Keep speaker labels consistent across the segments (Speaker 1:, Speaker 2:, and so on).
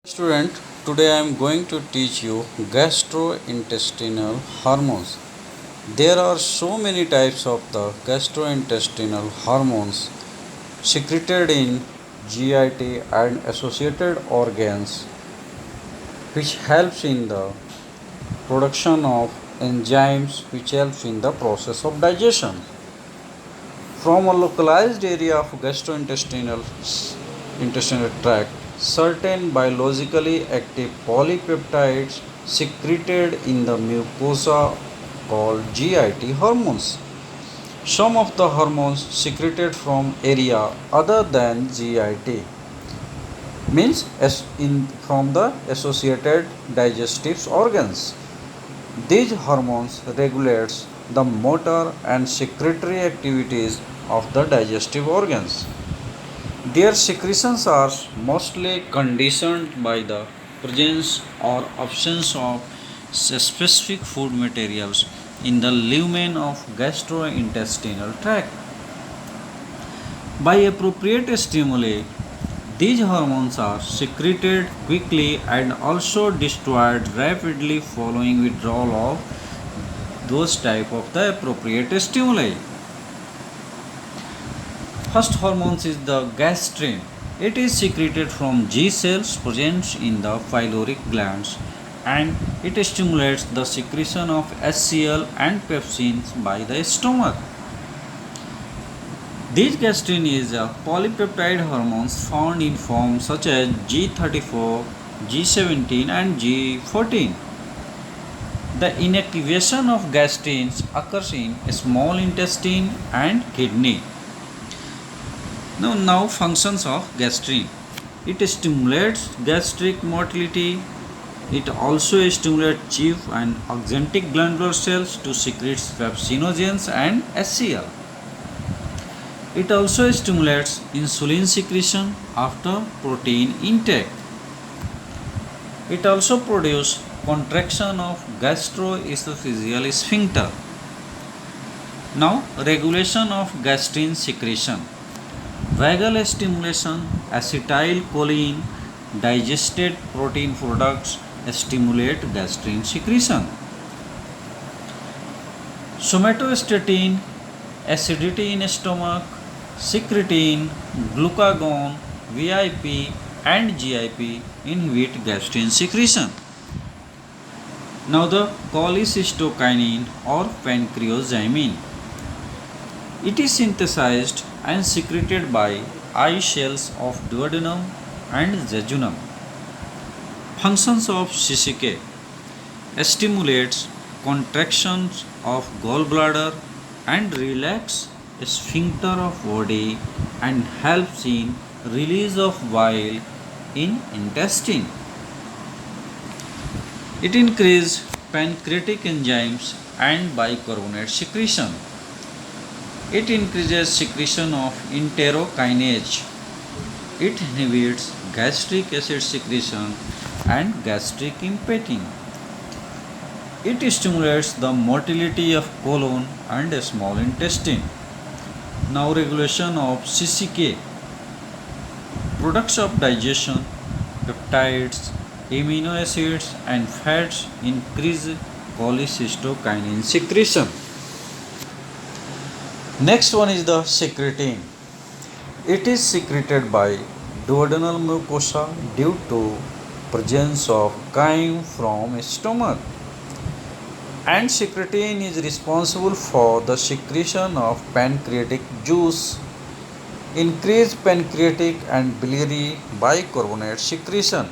Speaker 1: Student, today I am going to teach you gastrointestinal hormones. There are so many types of the gastrointestinal hormones secreted in GIT and associated organs which helps in the production of enzymes which helps in the process of digestion. From a localized area of gastrointestinal intestinal tract, certain biologically active polypeptides secreted in the mucosa called GIT hormones. Some of the hormones secreted from area other than GIT means from the associated digestive organs. These hormones regulates the motor and secretory activities of the digestive organs. Their secretions are mostly conditioned by the presence or absence of specific food materials in the lumen of gastrointestinal tract. By appropriate stimuli, these hormones are secreted quickly and also destroyed rapidly following withdrawal of those type of the appropriate stimuli. First hormone is the gastrin. It is secreted from G cells present in the pyloric glands and it stimulates the secretion of HCl and pepsin by the stomach. These gastrin is a polypeptide hormones found in forms such as G34, G17 and G14. The inactivation of gastrins occurs in small intestine and kidney. Now functions of gastrin. It stimulates gastric motility. It also stimulates chief and axanthic glandular cells to secrete pepsinogens and HCl. It also stimulates insulin secretion after protein intake. It also produces contraction of gastroesophageal sphincter. Now, regulation of gastrin secretion. Vagal stimulation, acetylcholine, digested protein products stimulate gastrin secretion. Somatostatin, acidity in stomach, secretin, glucagon, VIP and GIP inhibit gastrin secretion. Now the cholecystokinin or pancreozymin. It is synthesized and secreted by eye cells of duodenum and jejunum. Functions of CCK: stimulates contractions of gallbladder and relax sphincter of body and helps in release of bile in intestine. It increases pancreatic enzymes and bicarbonate secretion. It increases secretion of enterokinase. It inhibits gastric acid secretion and gastric emptying. It stimulates the motility of colon and small intestine. Now regulation of CCK. Products of digestion, peptides, amino acids and fats increase cholecystokinin secretion. Next one is the secretin. It is secreted by duodenal mucosa due to presence of chyme from stomach. And secretin is responsible for the secretion of pancreatic juice, increased pancreatic and biliary bicarbonate secretion,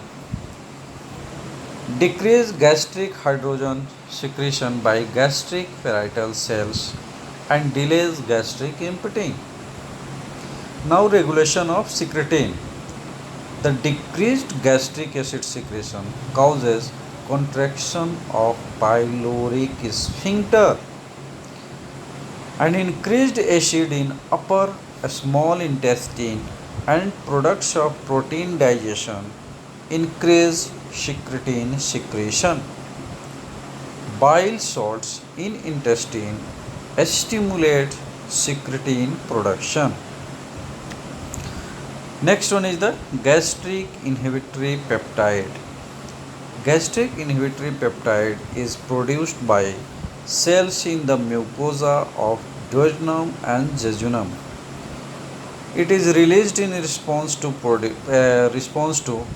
Speaker 1: decreased gastric hydrogen secretion by gastric parietal cells and delays gastric emptying. Now regulation of secretin. The decreased gastric acid secretion causes contraction of pyloric sphincter and increased acid in upper small intestine and products of protein digestion increase secretin secretion. Bile salts in intestine stimulate secretin production. Next one is the gastric inhibitory peptide. Gastric inhibitory peptide is produced by cells in the mucosa of duodenum and jejunum. It is released in response to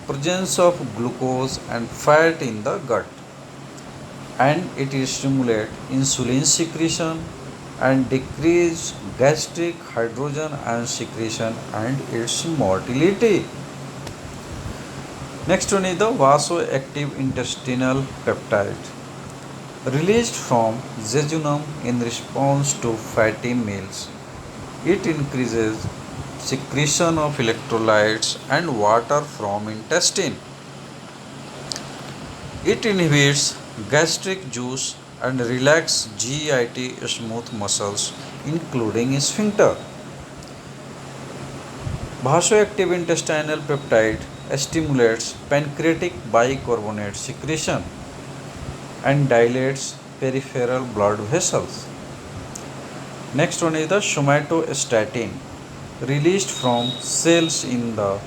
Speaker 1: presence of glucose and fat in the gut, and it stimulates insulin secretion and decrease gastric hydrogen ion secretion and its motility. Next one is the vasoactive intestinal peptide released from jejunum in response to fatty meals. It increases secretion of electrolytes and water from intestine. It inhibits gastric juice and relaxes GIT smooth muscles including sphincter. Vasoactive intestinal peptide stimulates pancreatic bicarbonate secretion and dilates peripheral blood vessels. Next one is the somatostatin released from cells in the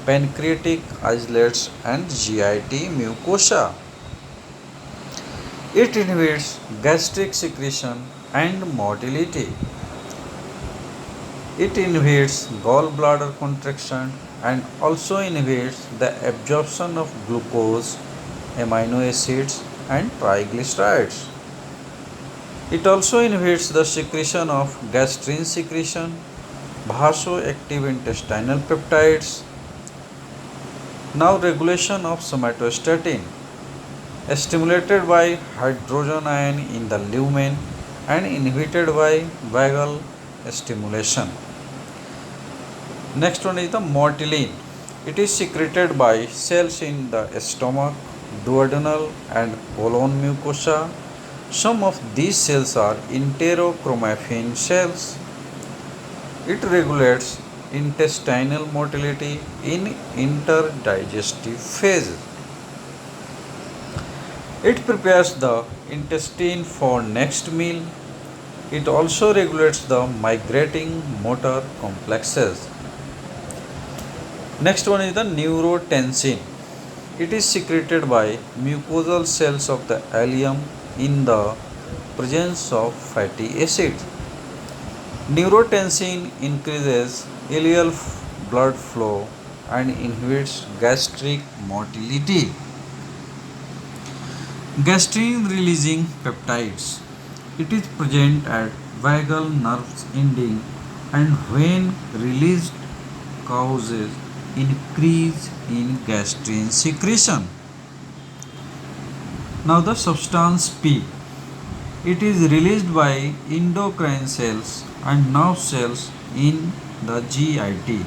Speaker 1: pancreatic islets and GIT mucosa. It inhibits gastric secretion and motility. It inhibits gallbladder contraction and also inhibits the absorption of glucose, amino acids, and triglycerides. It also inhibits the secretion of gastrin secretion, vasoactive intestinal peptides. Now, regulation of somatostatin stimulated by hydrogen ion in the lumen and inhibited by vagal stimulation. Next one is the mortellin. It is secreted by cells in the stomach, duodenal and colon mucosa. Some of these cells are enterochromaffin cells. It regulates intestinal motility in interdigestive phase. It prepares the intestine for next meal. It also regulates the migrating motor complexes. Next one is the neurotensin. It is secreted by mucosal cells of the ileum in the presence of fatty acid. Neurotensin increases ileal blood flow and inhibits gastric motility. Gastrin releasing peptides. It is present at vagal nerve ending and when released causes increase in gastrin secretion. Now the substance P. It is released by endocrine cells and nerve cells in the GIT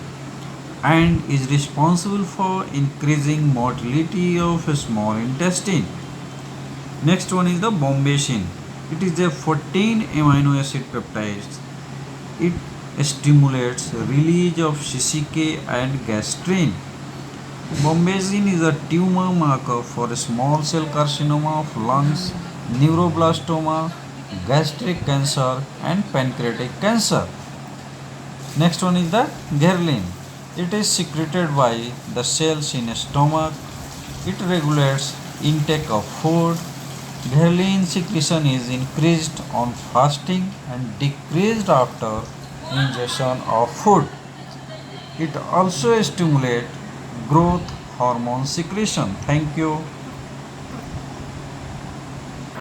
Speaker 1: and is responsible for increasing motility of small intestine. Next one is the bombesin. It is a 14 amino acid peptides. It stimulates release of CCK and gastrin. Bombesin is a tumor marker for small cell carcinoma of lungs, neuroblastoma, gastric cancer and pancreatic cancer. Next one is the ghrelin. It is secreted by the cells in stomach. It regulates intake of food. Ghrelin secretion is increased on fasting and decreased after ingestion of food. It also stimulates growth hormone secretion. Thank you.